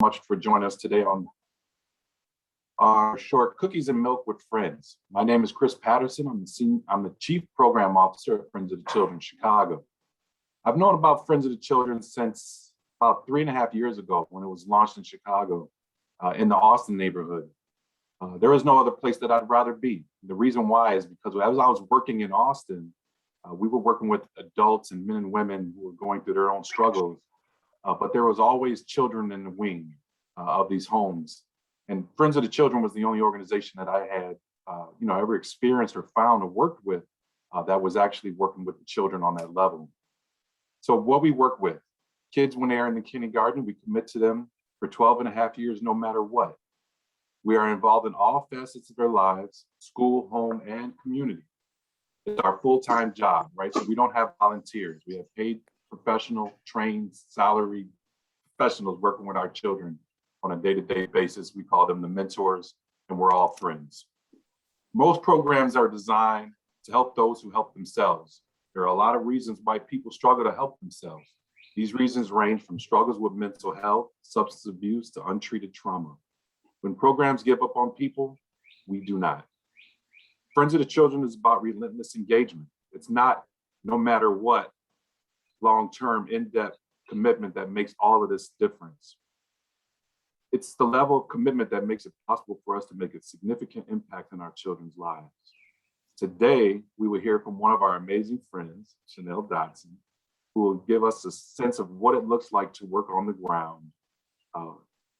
much for joining us today on our short Cookies and Milk with Friends. My name is Chris Patterson. I'm the Chief Program Officer at Friends of the Children Chicago. I've known about Friends of the Children since about 3.5 years ago when it was launched in Chicago in the Austin neighborhood. There is no other place that I'd rather be. The reason why is because as I was working in Austin, we were working with adults and men and women who were going through their own struggles, but there was always children in the wing of these homes. And Friends of the Children was the only organization that I had, ever experienced or found or worked with that was actually working with the children on that level. So what we work with, kids when they're in the kindergarten, we commit to them for 12.5 years, no matter what. We are involved in all facets of their lives, school, home, and community. It's our full-time job, right? So we don't have volunteers. We have paid professional, trained, salaried professionals working with our children on a day-to-day basis. We call them the mentors, and we're all friends. Most programs are designed to help those who help themselves. There are a lot of reasons why people struggle to help themselves. These reasons range from struggles with mental health, substance abuse, to untreated trauma. When programs give up on people, we do not. Friends of the Children is about relentless engagement. It's not, no matter what, long-term, in-depth commitment that makes all of this difference. It's the level of commitment that makes it possible for us to make a significant impact in our children's lives. Today, we will hear from one of our amazing friends, Chanel Dotson, who will give us a sense of what it looks like to work on the ground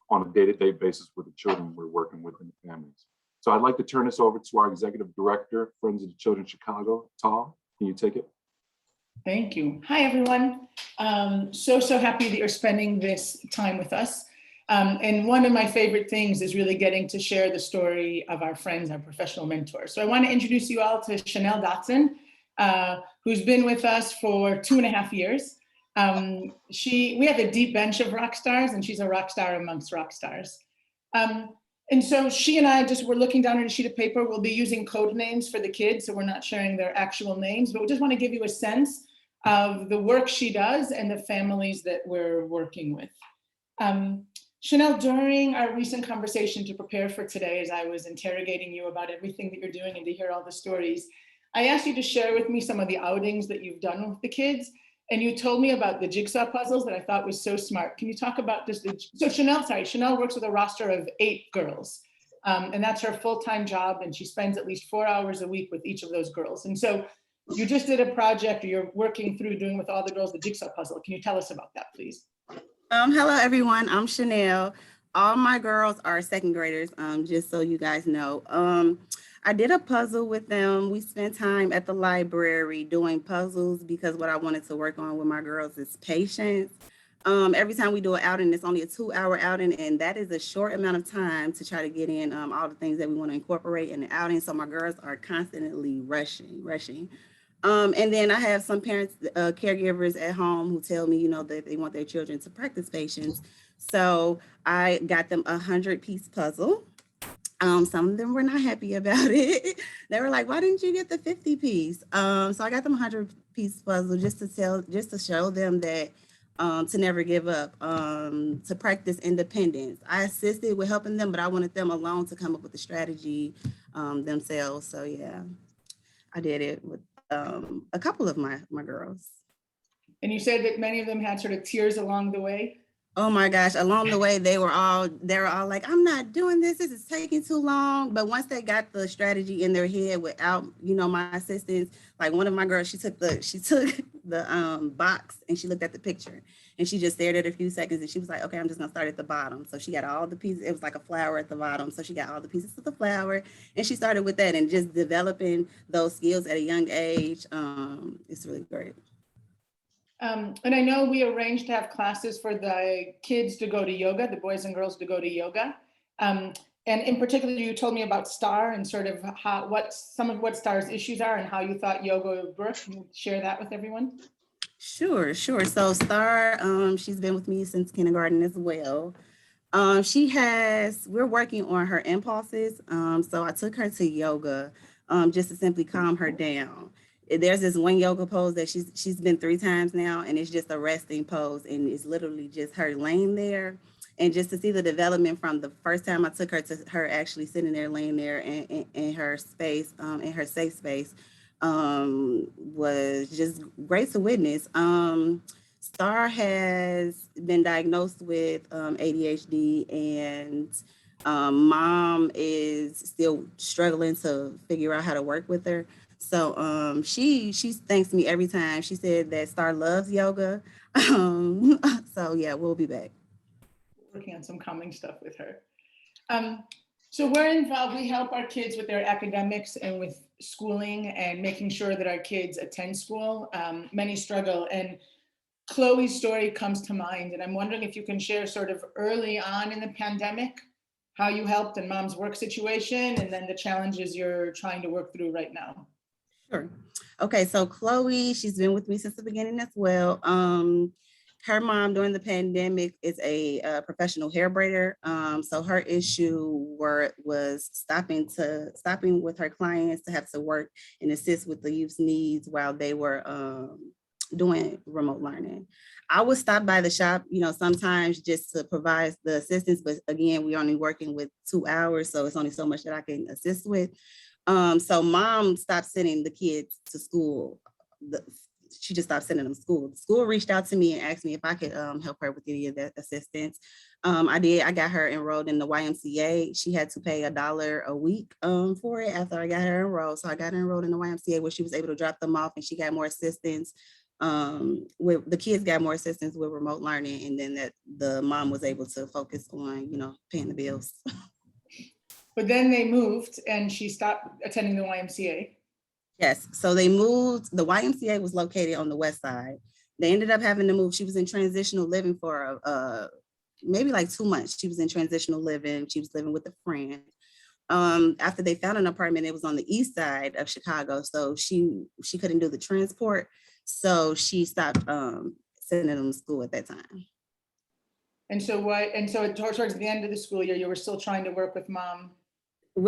on a day-to-day basis with the children we're working with and the families. So I'd like to turn this over to our Executive Director, Friends of the Children Chicago, Taal. Can you take it? Thank you. Hi, everyone. So happy that you're spending this time with us. And one of my favorite things is really getting to share the story of our friends, our professional mentors. So I want to introduce you all to Chanel Dotson, who's been with us for 2.5 years. We have a deep bench of rock stars, and she's a rock star amongst rock stars. And so she and I were looking down at a sheet of paper. We'll be using code names for the kids, so we're not sharing their actual names, but we just want to give you a sense of the work she does and the families that we're working with. Chanel, during our recent conversation to prepare for today, as I was interrogating you about everything that you're doing and to hear all the stories, I asked you to share with me some of the outings that you've done with the kids. And you told me about the jigsaw puzzles that I thought was so smart. Can you talk about this? So Chanel works with a roster of 8 girls. And that's her full-time job. And she spends at least 4 hours a week with each of those girls. And so you just did a project, or you're working through doing with all the girls the jigsaw puzzle. Can you tell us about that, please? Hello, everyone. I'm Chanel. All my girls are second graders, just so you guys know. I did a puzzle with them. We spent time at the library doing puzzles because what I wanted to work on with my girls is patience. Every time we do an outing, it's only a 2-hour outing, and that is a short amount of time to try to get in all the things that we want to incorporate in the outing. So my girls are constantly rushing. And then I have some parents, caregivers at home who tell me, that they want their children to practice patience. So I got them a 100-piece puzzle. Some of them were not happy about it. They were like, why didn't you get the 50-piece? So I got them a 100-piece puzzle just to show them that to never give up, to practice independence. I assisted with helping them, but I wanted them alone to come up with the strategy themselves. So yeah, I did it with a couple of my girls. And you said that many of them had sort of tears along the way. Oh my gosh, along the way, they were all like, I'm not doing this. This is taking too long. But once they got the strategy in their head without, my assistance, like one of my girls, she took the box and she looked at the picture and she just stared at it a few seconds and she was like, okay, I'm just gonna start at the bottom. So she got all the pieces. It was like a flower at the bottom. So she got all the pieces of the flower and she started with that and just developing those skills at a young age. It's really great. And I know we arranged to have classes for the kids to go to yoga, the boys and girls to go to yoga. And in particular, you told me about STAR and sort of what STAR's issues are and how you thought yoga would work. Can you share that with everyone? Sure. So STAR, she's been with me since kindergarten as well. We're working on her impulses. So I took her to yoga just to simply calm her down. There's this one yoga pose that she's been 3 times now, and it's just a resting pose, and it's literally just her laying there And just to see the development from the first time I took her to her actually sitting there, laying there in her space, in her safe space, was just great to witness. Star has been diagnosed with ADHD, and mom is still struggling to figure out how to work with her. So she thanks me every time. She said that Star loves yoga. So yeah, we'll be back. Working on some calming stuff with her. So we're involved, we help our kids with their academics and with schooling and making sure that our kids attend school. Many struggle, and Chloe's story comes to mind, and I'm wondering if you can share sort of early on in the pandemic, how you helped in mom's work situation, and then the challenges you're trying to work through right now. Sure. Okay, so Chloe, she's been with me since the beginning as well. Her mom during the pandemic is a professional hair braider. So her issue was stopping with her clients to have to work and assist with the youth's needs while they were doing remote learning. I would stop by the shop, sometimes just to provide the assistance, but again, we're only working with 2 hours, so it's only so much that I can assist with. So mom stopped sending the kids to school. She just stopped sending them to school. The school reached out to me and asked me if I could help her with any of that assistance. I did. I got her enrolled in the YMCA. She had to pay $1 a week for it after I got her enrolled. So I got her enrolled in the YMCA where she was able to drop them off, and she got more assistance. With the kids got more assistance with remote learning, and then that the mom was able to focus on, paying the bills. But then they moved and she stopped attending the YMCA. Yes, so they moved. The YMCA was located on the west side. They ended up having to move. She was in transitional living for maybe like 2 months. She was in transitional living. She was living with a friend. After they found an apartment, it was on the east side of Chicago. So she couldn't do the transport. So she stopped sending them to school at that time. And so towards the end of the school year, you were still trying to work with mom? We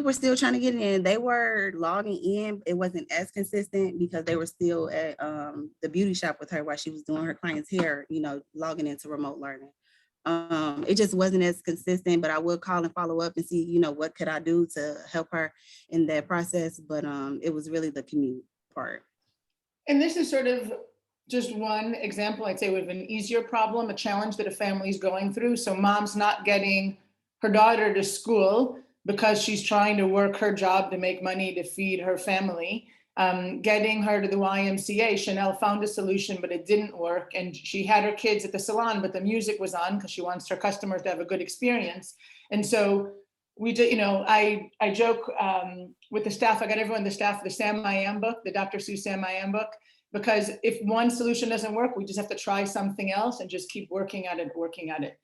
were still trying to get in. They were logging in. It wasn't as consistent because they were still at the beauty shop with her while she was doing her client's hair, logging into remote learning. It just wasn't as consistent, but I would call and follow up and see, what could I do to help her in that process. But it was really the commute part. And this is sort of just one example, I'd say, with an easier problem, a challenge that a family is going through. So mom's not getting her daughter to school because she's trying to work her job to make money to feed her family. Getting her to the YMCA, Chanel found a solution, but it didn't work. And she had her kids at the salon, but the music was on because she wants her customers to have a good experience. And so we did, I joke with the staff, I got everyone, the staff, the Sam I Am book, the Dr. Seuss Sam I Am book, because if one solution doesn't work, we just have to try something else and just keep working at it.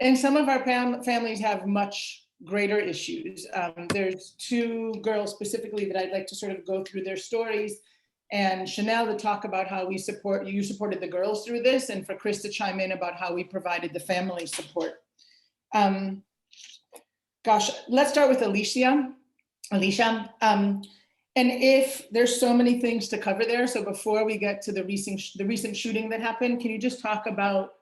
And some of our families have much greater issues. There's 2 girls specifically that I'd like to sort of go through their stories, and Chanel to talk about how you supported the girls through this, and for Chris to chime in about how we provided the family support. Let's start with Alicia. And if there's so many things to cover there, so before we get to the recent shooting that happened, can you just talk about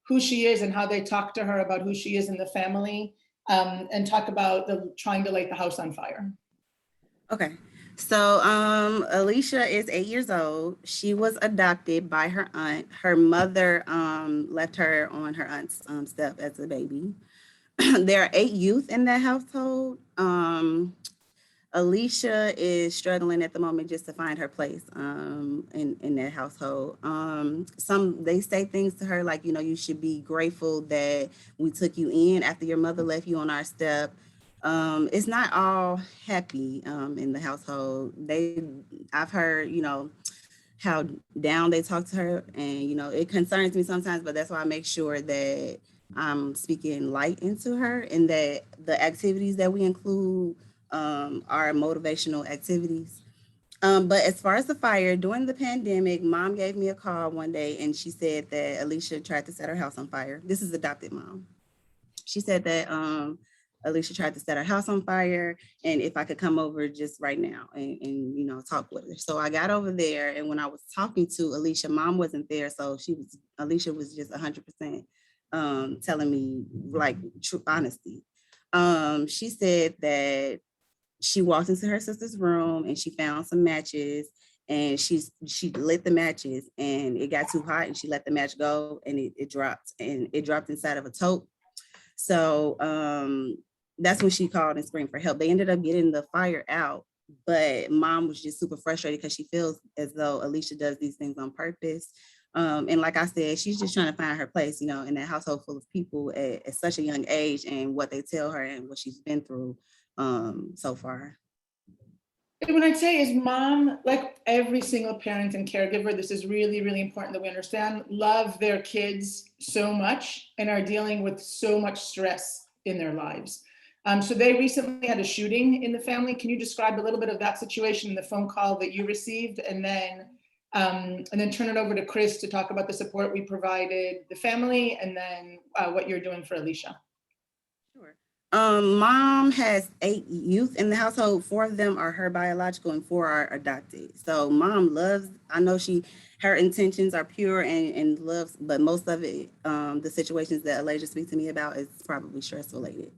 who she is and how they talked to her about who she is in the family, and talk about trying to light the house on fire? Okay. So Alicia is 8 years old. She was adopted by her aunt. Her mother left her on her aunt's step as a baby. There are 8 youth in that household. Alicia is struggling at the moment just to find her place in that household. They say things to her like, you should be grateful that we took you in after your mother left you on our step. It's not all happy in the household. I've heard, how down they talk to her, and it concerns me sometimes, but that's why I make sure that I'm speaking light into her, and that the activities that we include are motivational activities. But as far as the fire, during the pandemic, mom gave me a call one day and she said that Alicia tried to set her house on fire. This is adopted mom. She said that Alicia tried to set her house on fire, and if I could come over just right now and talk with her. So I got over there, and when I was talking to Alicia, mom wasn't there. So Alicia was just 100% telling me like true honesty. She said that she walked into her sister's room and she found some matches, and she lit the matches and it got too hot and she let the match go and it dropped, and it dropped inside of a tote. So that's when she called and screamed for help. They ended up getting the fire out, but mom was just super frustrated because she feels as though Alicia does these things on purpose. And like I said, she's just trying to find her place, you know, in that household full of people at such a young age, and what they tell her and what she's been through so far. What I'd say is mom, like every single parent and caregiver, this is really, really important that we understand, love their kids so much and are dealing with so much stress in their lives. So they recently had a shooting in the family. Can you describe a little bit of that situation and the phone call that you received, and then turn it over to Chris to talk about the support we provided the family, and then what you're doing for Alicia? Sure. Mom has 8 youth in the household. 4 of them are her biological and 4 are adopted. So mom loves, I know her intentions are pure and loves, but most of it, the situations that Elijah speaks to me about is probably stress related.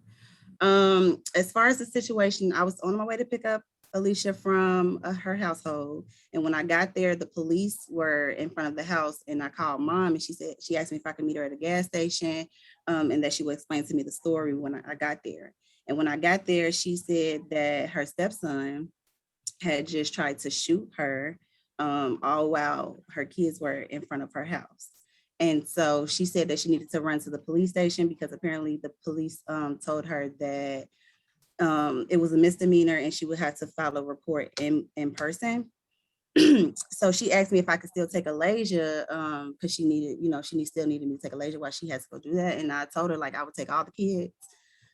As far as the situation, I was on my way to pick up Alicia from her household. And when I got there, the police were in front of the house, and I called mom, and she asked me if I could meet her at a gas station, and that she would explain to me the story when I got there. And when I got there, she said that her stepson had just tried to shoot her, all while her kids were in front of her house. And so she said that she needed to run to the police station because apparently the police told her that it was a misdemeanor and she would have to file a report in person. So she asked me if I could still take Alasia because she needed, you know, still needed me to take Alasia while she has to go do that. And I told her like I would take all the kids.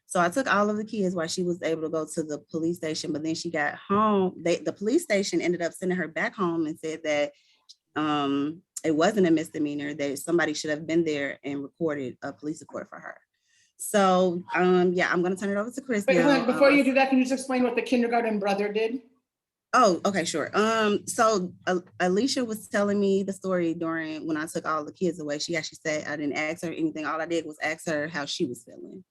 So I took all of the kids while she was able to go to the police station. But then she got home. The police station ended up sending her back home and said that it wasn't a misdemeanor, that somebody should have been there and recorded a police report for her. So yeah, I'm gonna turn it over to Chris. Wait, hold on. Before you do that, can you just explain what the kindergarten brother did? Oh, okay, sure. So Alicia was telling me the story during when I took all the kids away. She actually said I didn't ask her anything. All I did was ask her how she was feeling.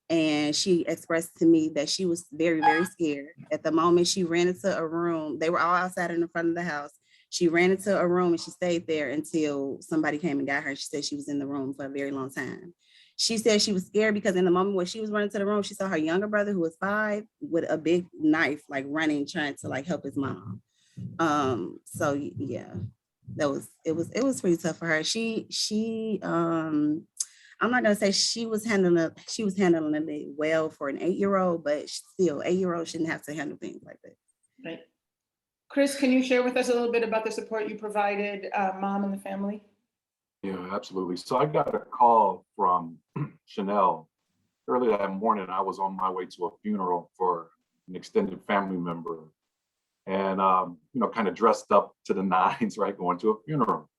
And she expressed to me that she was very, very scared. At the moment she ran into a room, they were all outside in the front of the house. She ran into a room and she stayed there until somebody came and got her. She said she was in the room for a very long time. She said she was scared because in the moment when she was running to the room, she saw her younger brother, who was 5, with a big knife, like running, trying to like help his mom. So yeah, it was pretty tough for her. I'm not gonna say she was handling it well for an 8-year-old, but still 8-year-olds shouldn't have to handle things like that. Right. Chris, can you share with us a little bit about the support you provided mom and the family? Yeah, absolutely. So I got a call from Chanel early that morning. I was on my way to a funeral for an extended family member, and kind of dressed up to the nines, right, going to a funeral.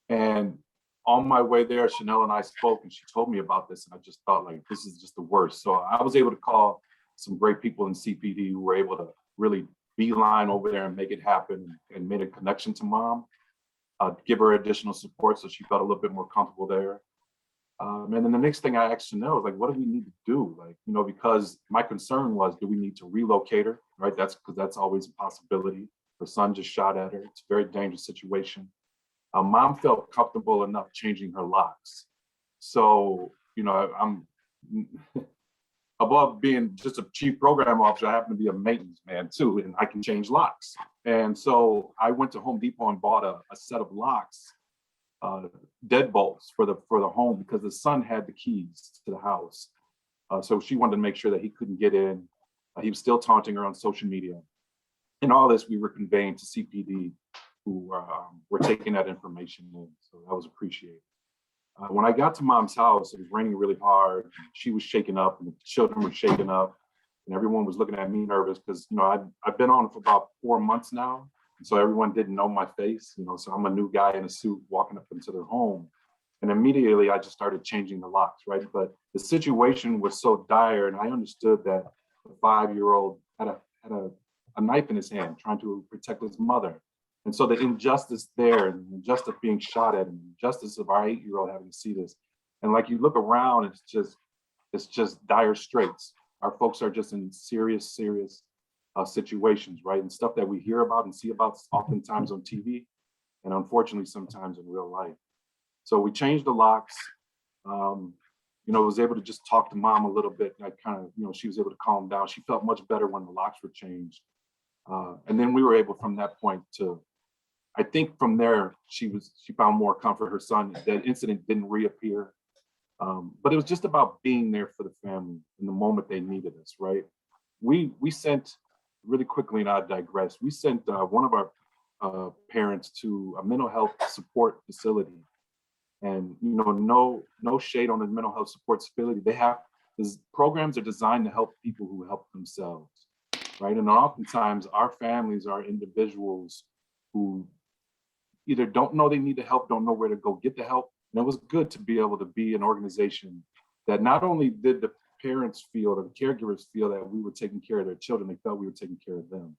And on my way there, Chanel and I spoke, and she told me about this, and I just thought, like, this is just the worst. So I was able to call some great people in CPD who were able to really beeline over there and make it happen, and made a connection to mom, give her additional support so she felt a little bit more comfortable there. And then the next thing I asked Chanel was like, what do we need to do? Like, because my concern was, do we need to relocate her, right? That's always a possibility. Her son just shot at her. It's a very dangerous situation. Mom felt comfortable enough changing her locks. So, I'm above being just a chief program officer, I happen to be a maintenance man too, and I can change locks. And so I went to Home Depot and bought a set of locks, deadbolts for the home, because the son had the keys to the house. So she wanted to make sure that he couldn't get in. He was still taunting her on social media. And all this we were conveying to CPD, who were taking that information in. So that was appreciated. When I got to mom's house, it was raining really hard. She was shaken up, and the children were shaken up, and everyone was looking at me nervous because, I've been on for about 4 months now. And so everyone didn't know my face, so I'm a new guy in a suit walking up into their home. And immediately I just started changing the locks, right? But the situation was so dire, and I understood that the 5-year-old had a knife in his hand trying to protect his mother. And so the injustice there, and the injustice of being shot at, and the injustice of our 8-year-old having to see this, And like you look around, it's just dire straits. Our folks are just in serious situations, right? And stuff that we hear about and see about oftentimes on TV, and unfortunately sometimes in real life. So we changed the locks. Was able to just talk to mom a little bit. I kind of, she was able to calm down. She felt much better when the locks were changed. And then we were able from that point to, I think from there, she found more comfort. Her son, that incident didn't reappear. But it was just about being there for the family in the moment they needed us, right? We sent, really quickly, and I digress, we sent one of our parents to a mental health support facility. And no shade on the mental health support facility. These programs are designed to help people who help themselves, right? And oftentimes our families are individuals who either don't know they need the help, don't know where to go get the help. And it was good to be able to be an organization that not only did the parents feel, or the caregivers feel that we were taking care of their children, they felt we were taking care of them.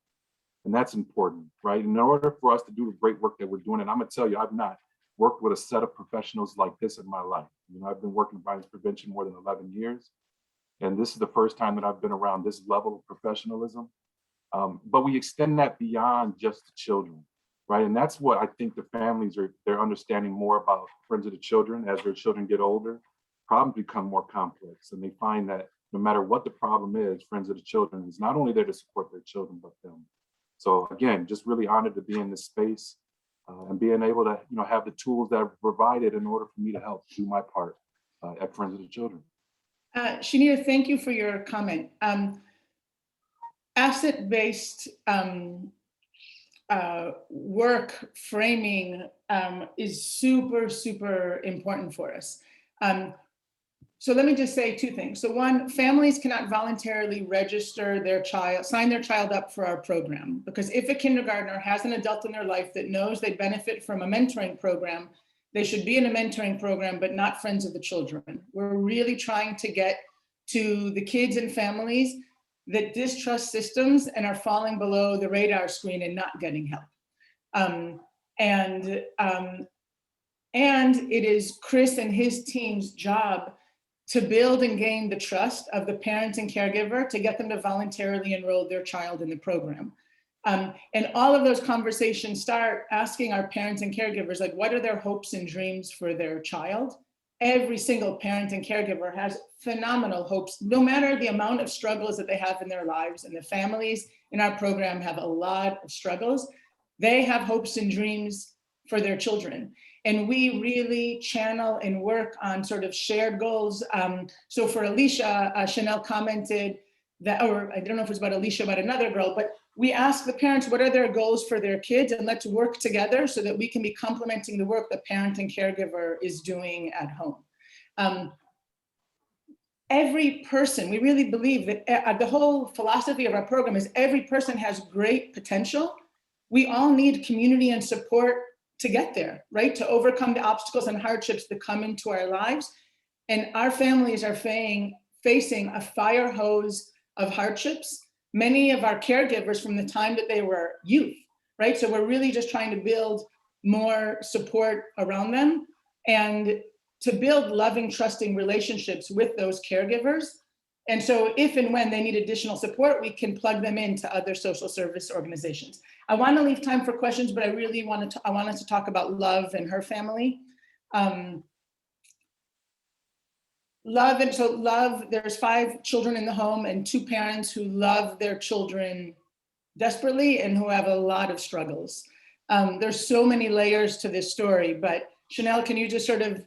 And that's important, right? In order for us to do the great work that we're doing, and I'm gonna tell you, I've not worked with a set of professionals like this in my life. I've been working in violence prevention more than 11 years. And this is the first time that I've been around this level of professionalism. But we extend that beyond just the children, right? And that's what I think the families they're understanding more about Friends of the Children. As their children get older, problems become more complex. And they find that no matter what the problem is, Friends of the Children is not only there to support their children, but them. So again, just really honored to be in this space. And being able to, have the tools that are provided in order for me to help do my part at Friends of the Children. Shanir, thank you for your comment. Asset-based work framing is super, super important for us. So let me just say two things. So one, families cannot voluntarily register their child, sign their child up for our program, because if a kindergartner has an adult in their life that knows they benefit from a mentoring program, they should be in a mentoring program, but not Friends of the Children. We're really trying to get to the kids and families that distrust systems and are falling below the radar screen and not getting help. And it is Chris and his team's job to build and gain the trust of the parent and caregiver to get them to voluntarily enroll their child in the program. And all of those conversations start asking our parents and caregivers, like, what are their hopes and dreams for their child? Every single parent and caregiver has phenomenal hopes, no matter the amount of struggles that they have in their lives. And the families in our program have a lot of struggles. They have hopes and dreams for their children. And we really channel and work on sort of shared goals. So for Alicia, Chanel commented that, or I don't know if it's about Alicia, but another girl, but we ask the parents, what are their goals for their kids? And let's work together so that we can be complementing the work the parent and caregiver is doing at home. Every person, we really believe that the whole philosophy of our program is every person has great potential. We all need community and support to get there, right? To overcome the obstacles and hardships that come into our lives. And our families are facing a fire hose of hardships. Many of our caregivers from the time that they were youth, right? So we're really just trying to build more support around them and to build loving, trusting relationships with those caregivers. And so if and when they need additional support, we can plug them into other social service organizations. I want to leave time for questions, but I really wanted to talk about Love and her family. Love, there's 5 children in the home and 2 parents who love their children desperately and who have a lot of struggles. There's so many layers to this story, but Chanel, can you just sort of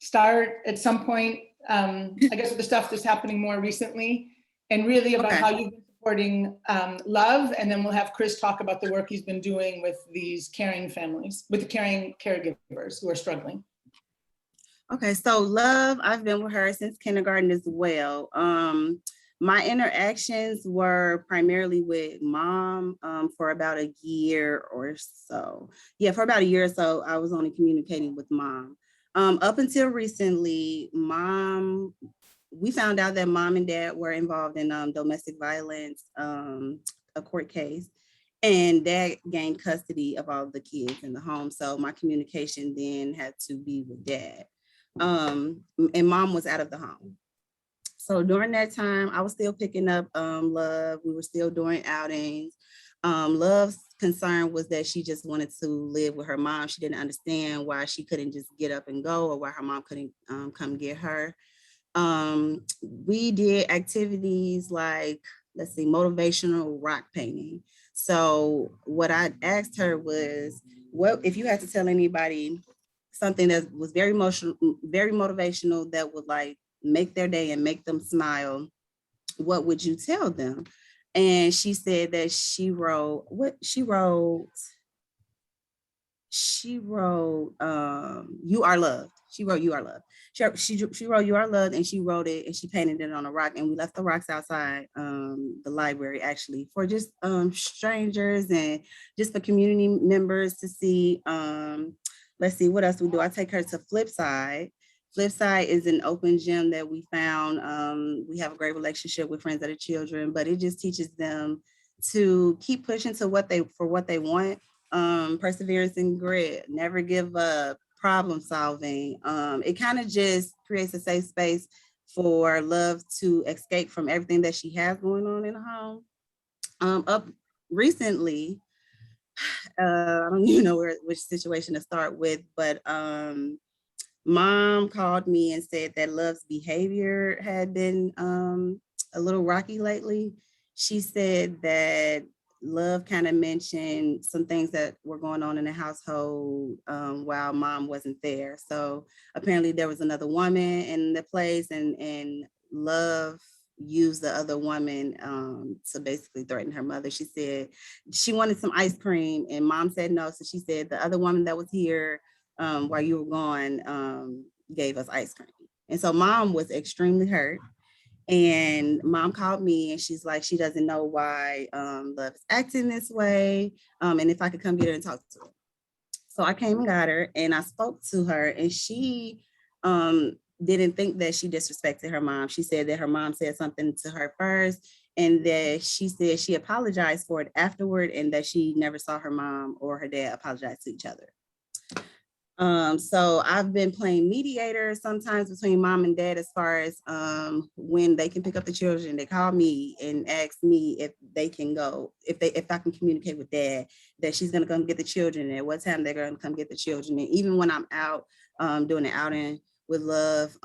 start at some point, I guess with the stuff that's happening more recently, and really about how you've been supporting Love, and then we'll have Chris talk about the work he's been doing with these caring families, with the caring caregivers who are struggling. Okay, so Love, I've been with her since kindergarten as well. My interactions were primarily with Mom for about a year or so. Yeah, for about a year or so, I was only communicating with Mom. Up until recently, we found out that Mom and Dad were involved in domestic violence, a court case, and Dad gained custody of all the kids in the home. So my communication then had to be with Dad. and mom was out of the home. So during that time, I was still picking up Love. We were still doing outings. Love's concern was that she just wanted to live with her mom. She didn't understand why she couldn't just get up and go, or why her mom couldn't come get her. We did activities like, let's see, motivational rock painting. So what I asked her was, what if you had to tell anybody something that was very emotional, very motivational, that would like make their day and make them smile, what would you tell them? And she said that she wrote, You Are Loved. She wrote You Are Loved. She wrote You Are Loved, and she wrote it and she painted it on a rock, and we left the rocks outside the library, actually, for just strangers and just for community members to see. Let's see, what else we do. I take her to Flipside. Flipside is an open gym that we found. We have a great relationship with Friends of the Children, but it just teaches them to keep pushing to what they want. Perseverance and grit, never give up, problem solving. It kind of just creates a safe space for Love to escape from everything that she has going on in the home. Up recently, I don't even know which situation to start with, but mom called me and said that Love's behavior had been a little rocky lately. She said that Love kind of mentioned some things that were going on in the household while mom wasn't there. So apparently there was another woman in the place, and Love used the other woman to basically threaten her mother. She said she wanted some ice cream, and mom said no. So she said the other woman that was here while you were gone gave us ice cream. And so mom was extremely hurt. And mom called me and she's like, she doesn't know why Love is acting this way. And if I could come get her and talk to her. So I came and got her and I spoke to her, and she didn't think that she disrespected her mom. She said that her mom said something to her first, and that she said she apologized for it afterward, and that she never saw her mom or her dad apologize to each other. So I've been playing mediator sometimes between mom and dad as far as when they can pick up the children. They call me and ask me if they can go, if I can communicate with dad that she's gonna come get the children, and what time they're gonna come get the children. And even when I'm out doing an outing with Love,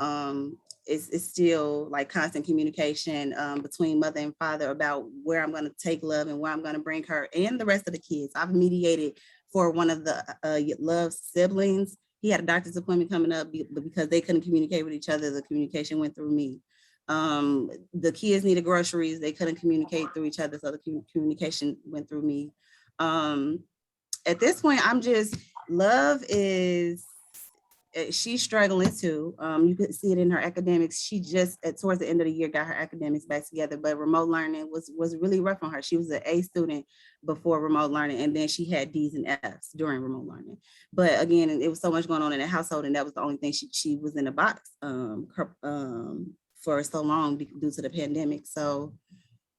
it's still like constant communication between mother and father about where I'm gonna take Love and where I'm gonna bring her and the rest of the kids. I've mediated for one of the Love's siblings. He had a doctor's appointment coming up, but because they couldn't communicate with each other, the communication went through me. The kids needed groceries. They couldn't communicate through each other, so the communication went through me. At this point, Love is, she's struggling too. You could see it in her academics. She just towards the end of the year got her academics back together, but remote learning was really rough on her. She was an A student before remote learning, and then she had D's and F's during remote learning. But again, it was so much going on in the household, and that was the only thing she was in a box for so long due to the pandemic. So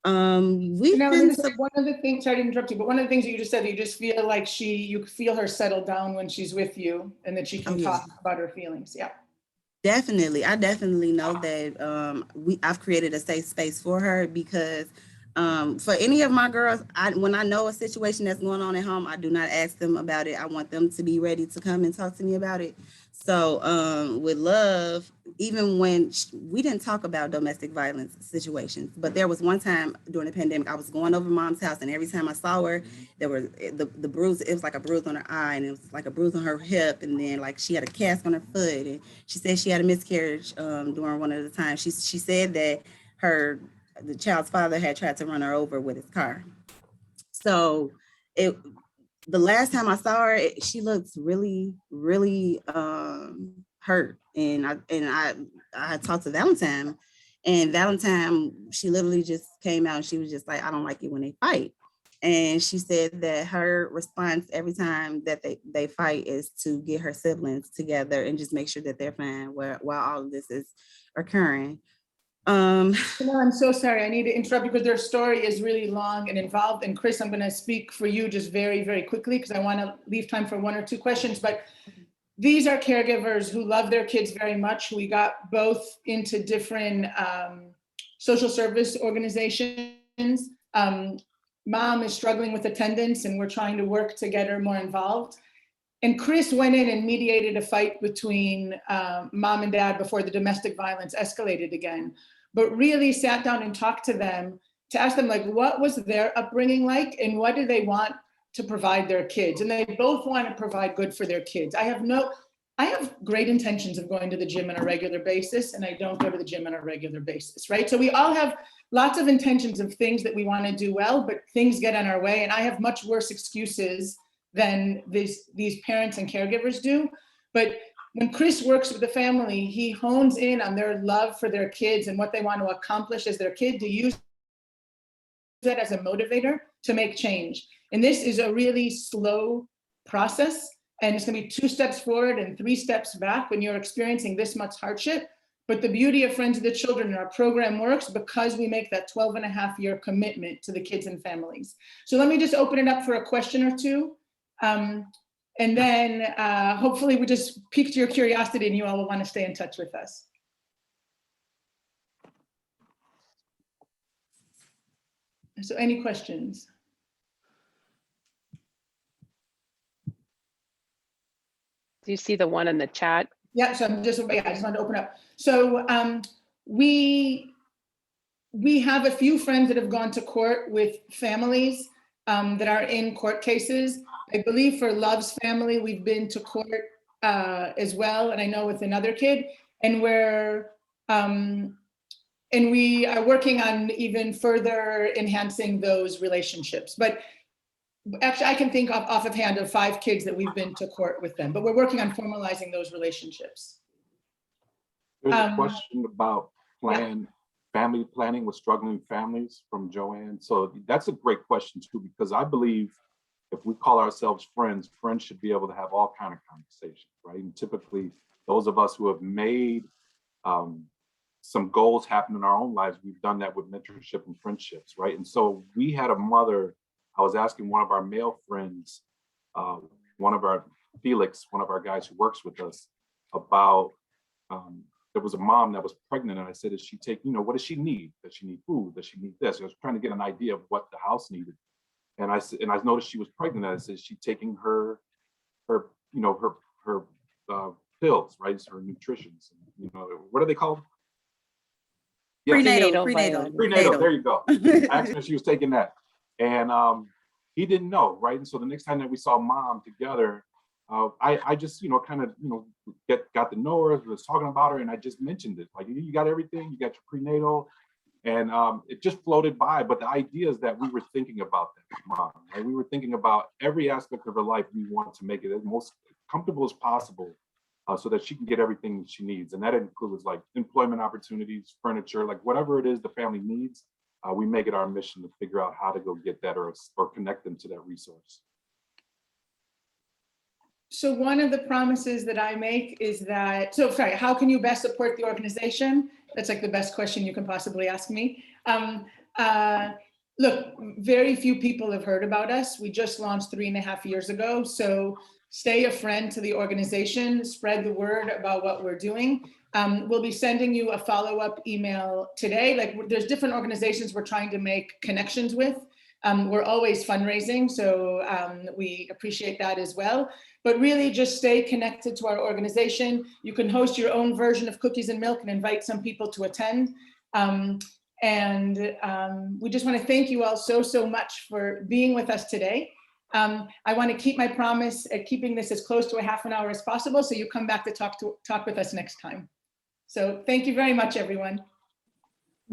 we've been one of the things, sorry to interrupt you, but one of the things that you just said, you just feel like you feel her settle down when she's with you, and that she can talk about her feelings. Yeah. Definitely. I definitely know that I've created a safe space for her, because for any of my girls, when I know a situation that's going on at home, I do not ask them about it. I want them to be ready to come and talk to me about it. So with Love, even when we didn't talk about domestic violence situations, but there was one time during the pandemic, I was going over mom's house, and every time I saw her, there was the bruise. It was like a bruise on her eye, and it was like a bruise on her hip, and then like she had a cast on her foot, and she said she had a miscarriage during one of the times. She said that the child's father had tried to run her over with his car. So the last time I saw her, she looked really, really hurt. And I talked to Valentine, and Valentine, she literally just came out and she was just like, I don't like it when they fight. And she said that her response every time that they fight is to get her siblings together and just make sure that they're fine while all of this is occurring. No, I'm so sorry. I need to interrupt because their story is really long and involved. And Chris, I'm going to speak for you just very, very quickly because I want to leave time for one or two questions. But these are caregivers who love their kids very much. We got both into different social service organizations. Mom is struggling with attendance and we're trying to work to get her more involved. And Chris went in and mediated a fight between mom and dad before the domestic violence escalated again, but really sat down and talked to them to ask them, like, what was their upbringing like and what do they want to provide their kids? And they both want to provide good for their kids. I have great intentions of going to the gym on a regular basis, and I don't go to the gym on a regular basis, right? So we all have lots of intentions of things that we want to do well, but things get in our way. And I have much worse excuses than these parents and caregivers do. But when Chris works with the family, he hones in on their love for their kids and what they want to accomplish as their kid, to use that as a motivator to make change. And this is a really slow process, and it's going to be 2 steps forward and 3 steps back when you're experiencing this much hardship. But the beauty of Friends of the Children and our program works because we make that 12.5-year commitment to the kids and families. So let me just open it up for a question or two. And then hopefully we just piqued your curiosity and you all will want to stay in touch with us. So any questions? Do you see the one in the chat? Yeah, so I just wanted to open up. So we have a few friends that have gone to court with families that are in court cases. I believe for Love's family, we've been to court as well, and I know with another kid, and we are working on even further enhancing those relationships. But actually, I can think off of hand of 5 kids that we've been to court with them, but we're working on formalizing those relationships. There's a question about family planning with struggling families from Joanne. So that's a great question too, because I believe if we call ourselves friends, friends should be able to have all kinds of conversations, right? And typically those of us who have made some goals happen in our own lives, we've done that with mentorship and friendships, right? And so we had a mother, I was asking one of our male friends, Felix, one of our guys who works with us, about, there was a mom that was pregnant, and I said, is she taking, what does she need? Does she need food? Does she need this? I was trying to get an idea of what the house needed. And I noticed she was pregnant, and I said, is she taking her pills, right? Her nutritions, what are they called? Yeah. Prenatal, there you go. I asked her if she was taking that. And he didn't know, right? And so the next time that we saw mom together, I just, got to know her, was talking about her, and I just mentioned it. Like, you got everything, you got your prenatal, and it just floated by. But the idea is that we were thinking about that mom, right? We were thinking about every aspect of her life. We want to make it as most comfortable as possible so that she can get everything that she needs. And that includes like employment opportunities, furniture, like whatever it is the family needs. We make it our mission to figure out how to go get that or connect them to that resource. So one of the promises that I make is that, how can you best support the organization? That's like the best question you can possibly ask me. Look, very few people have heard about us. We just launched 3.5 years ago. So stay a friend to the organization, spread the word about what we're doing. We'll be sending you a follow-up email today. Like, there's different organizations we're trying to make connections with. We're always fundraising, so we appreciate that as well. But really just stay connected to our organization. You can host your own version of Cookies and Milk and invite some people to attend. We just want to thank you all so much for being with us today. I want to keep my promise at keeping this as close to a half an hour as possible, so you come back to talk with us next time. So thank you very much, everyone.